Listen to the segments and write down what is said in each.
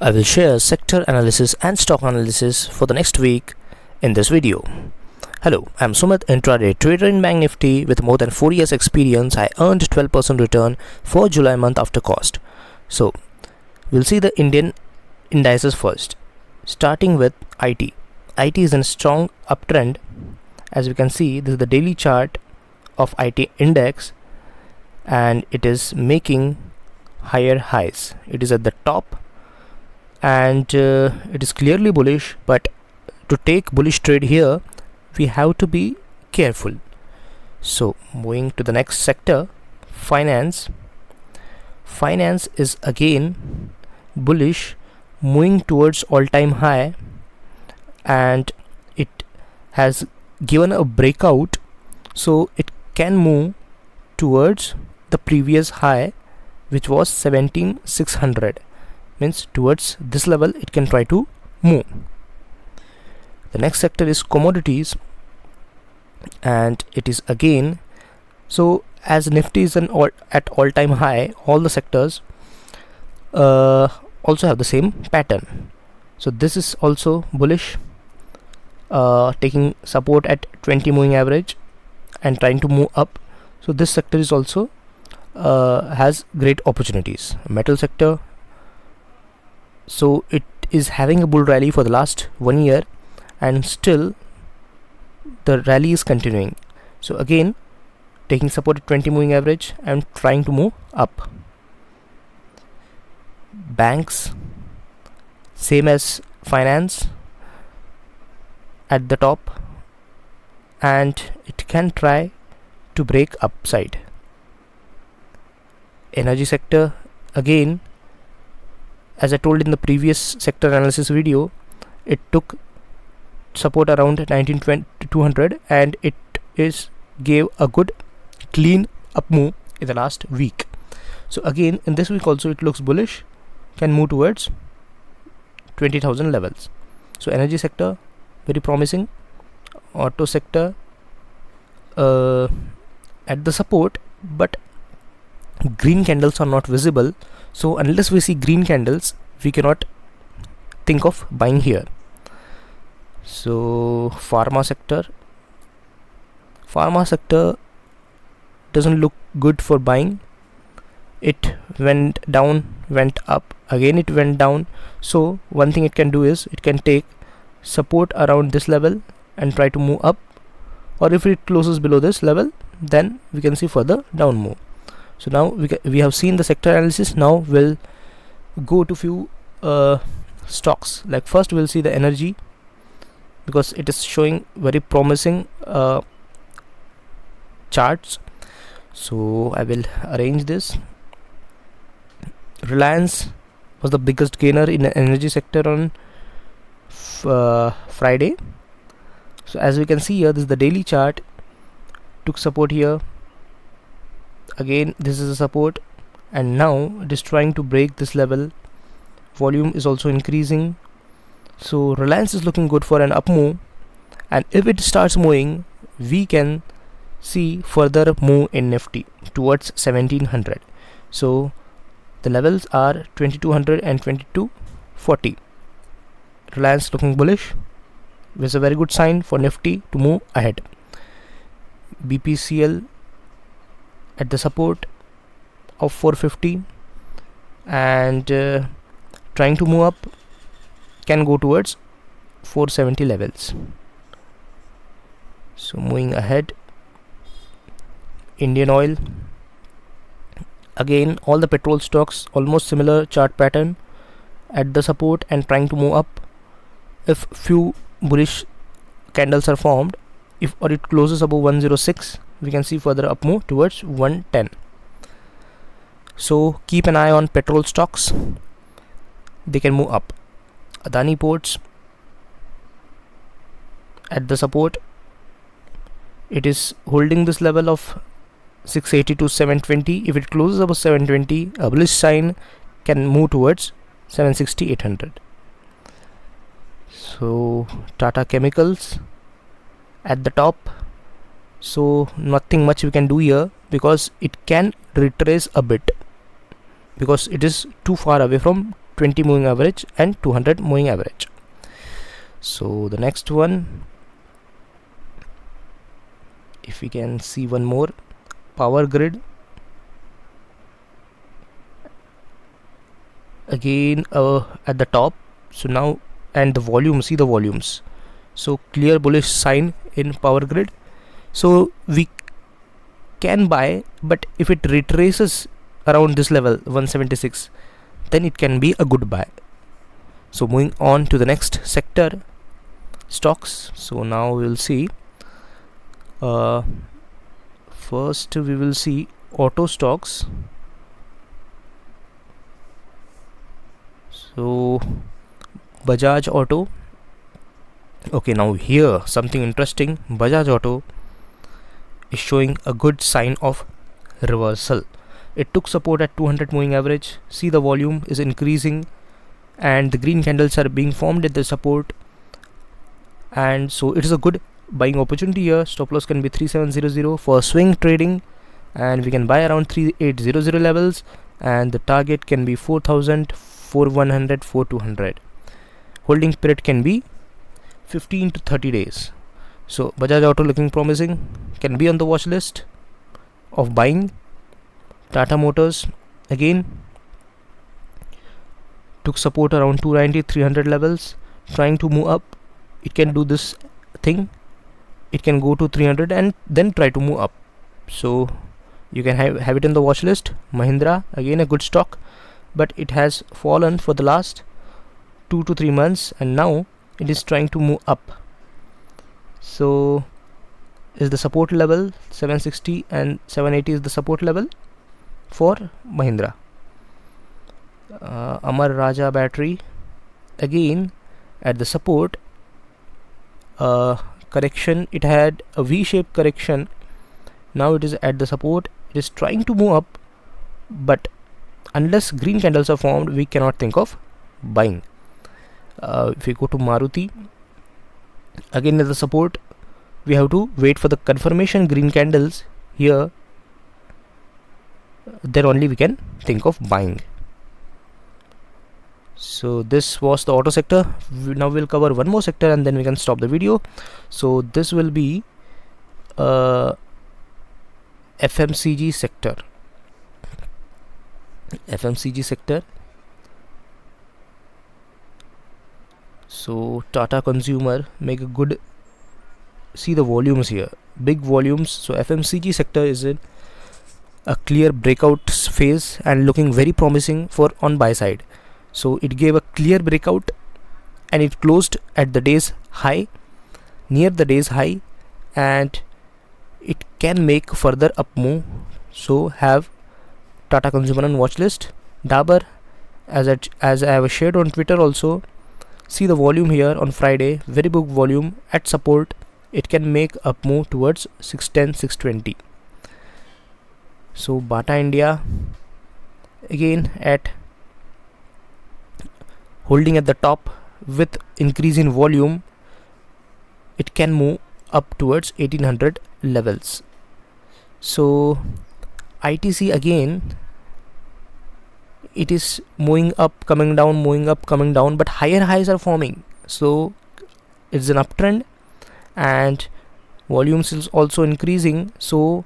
I will share sector analysis and stock analysis for the next week in this video. Hello, I'm Sumit, intraday trader in Bank Nifty with more than 4 years experience. I earned 12% return for July month after cost. So, we'll see the Indian indices first, starting with IT. IT is in a strong uptrend. As we can see, this is the daily chart of IT index and it is making higher highs. It is at the top and it is clearly bullish, but to take bullish trade here we have to be careful. So moving to the next sector, finance is again bullish, moving towards all-time high, and it has given a breakout, so it can move towards the previous high, which was 17,600. Means towards this level it can try to move. The next sector is commodities, and it is again, so as Nifty is at all-time high, all the sectors also have the same pattern. So this is also bullish, taking support at 20 moving average and trying to move up. So this sector is also has great opportunities. Metal sector, so it is having a bull rally for the last 1 year and still the rally is continuing. So again, taking support at 20 moving average and trying to move up. Banks, same as finance, at the top, and it can try to break upside. Energy sector, again, as I told in the previous sector analysis video, it took support around 19,200 and it gave a good clean up move in the last week. So again in this week also it looks bullish, can move towards 20,000 levels. So energy sector very promising. Auto sector at the support, but green candles are not visible, so unless we see green candles we cannot think of buying here. So pharma sector doesn't look good for buying. It went down, went up, again it went down. So one thing it can do is it can take support around this level and try to move up, or if it closes below this level then we can see further down move. So now we have seen the sector analysis. Now we'll go to few stocks. Like first we'll see the energy, because it is showing very promising charts. So I will arrange this. Reliance was the biggest gainer in the energy sector on Friday. So as we can see here, this is the daily chart, took support here, again this is a support, and now it is trying to break this level. Volume is also increasing, so Reliance is looking good for an up move, and if it starts moving we can see further move in Nifty towards 1700. So the levels are 2200 and 2240. Reliance looking bullish, which is a very good sign for Nifty to move ahead. BPCL at the support of 450 and trying to move up, can go towards 470 levels. So moving ahead, Indian Oil, again all the petrol stocks almost similar chart pattern, at the support and trying to move up. If few bullish candles are formed, or it closes above 106, we can see further up move towards 110. So keep an eye on petrol stocks, they can move up. Adani Ports at the support, it is holding this level of 680 to 720. If it closes above 720, a bullish sign, can move towards 760, 800. So Tata Chemicals at the top, so nothing much we can do here because it can retrace a bit, because it is too far away from 20 moving average and 200 moving average. So the next one, if we can see one more, Power Grid. Again at the top. So now, and the volume, see the volumes, so clear bullish sign in Power Grid. So we can buy, but if it retraces around this level 176, then it can be a good buy. So moving on to the next sector, stocks. So now we will see, first we will see auto stocks. So Bajaj Auto. Okay, now here something interesting. Bajaj Auto is showing a good sign of reversal. It took support at 200 moving average. See, the volume is increasing and the green candles are being formed at the support, and so it is a good buying opportunity here. Stop loss can be 3700 for swing trading, and we can buy around 3800 levels, and the target can be 4000, 4100, 4200. Holding period can be 15 to 30 days. So Bajaj Auto looking promising, can be on the watch list of buying. Tata Motors again took support around 290, 300 levels, trying to move up. It can do this thing, it can go to 300 and then try to move up, so you can have it in the watch list. Mahindra, again a good stock, but it has fallen for the last 2 to 3 months and now it is trying to move up. So is the support level 760 and 780 is the support level for Mahindra. Amar Raja Battery, again at the support, correction, it had a V-shaped correction, now it is at the support, it is trying to move up, but unless green candles are formed we cannot think of buying. If we go to Maruti, again at the support, we have to wait for the confirmation green candles here, then only we can think of buying. So this was the auto sector. Now we'll cover one more sector and then we can stop the video. So this will be FMCG sector. FMCG sector. So Tata Consumer make a good, see the volumes here, big volumes. So FMCG sector is in a clear breakout phase and looking very promising for on buy side. So it gave a clear breakout and it closed at the day's high, near the day's high, and it can make further up move. So have Tata Consumer on watch list. Dabur, as I have shared on Twitter also, see the volume here on Friday, very big volume at support. It can make up move towards 610, 620. So Bata India, again at holding at the top with increase in volume, it can move up towards 1800 levels. So ITC again, it is moving up, coming down, moving up, coming down, but higher highs are forming, so it's an uptrend and volumes is also increasing. So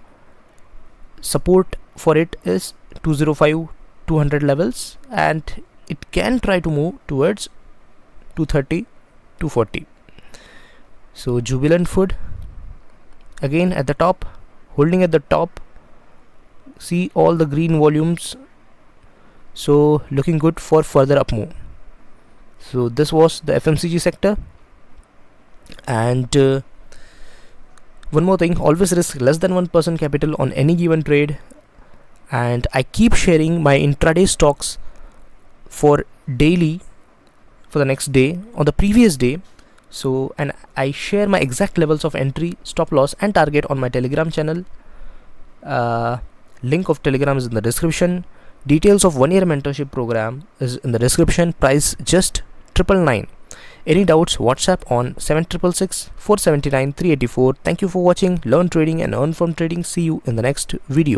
support for it is 205, 200 levels, and it can try to move towards 230, 240. So Jubilant Food, again at the top, holding at the top, see all the green volumes, so looking good for further up move. So this was the FMCG sector. And one more thing, always risk less than 1% capital on any given trade, and I keep sharing my intraday stocks for daily for the next day on the previous day. So, and I share my exact levels of entry, stop loss and target on my Telegram channel. Link of Telegram is in the description. Details of 1 year mentorship program is in the description. Price just 999. Any doubts, WhatsApp on 7666 479 384. Thank you for watching. Learn trading and earn from trading. See you in the next video.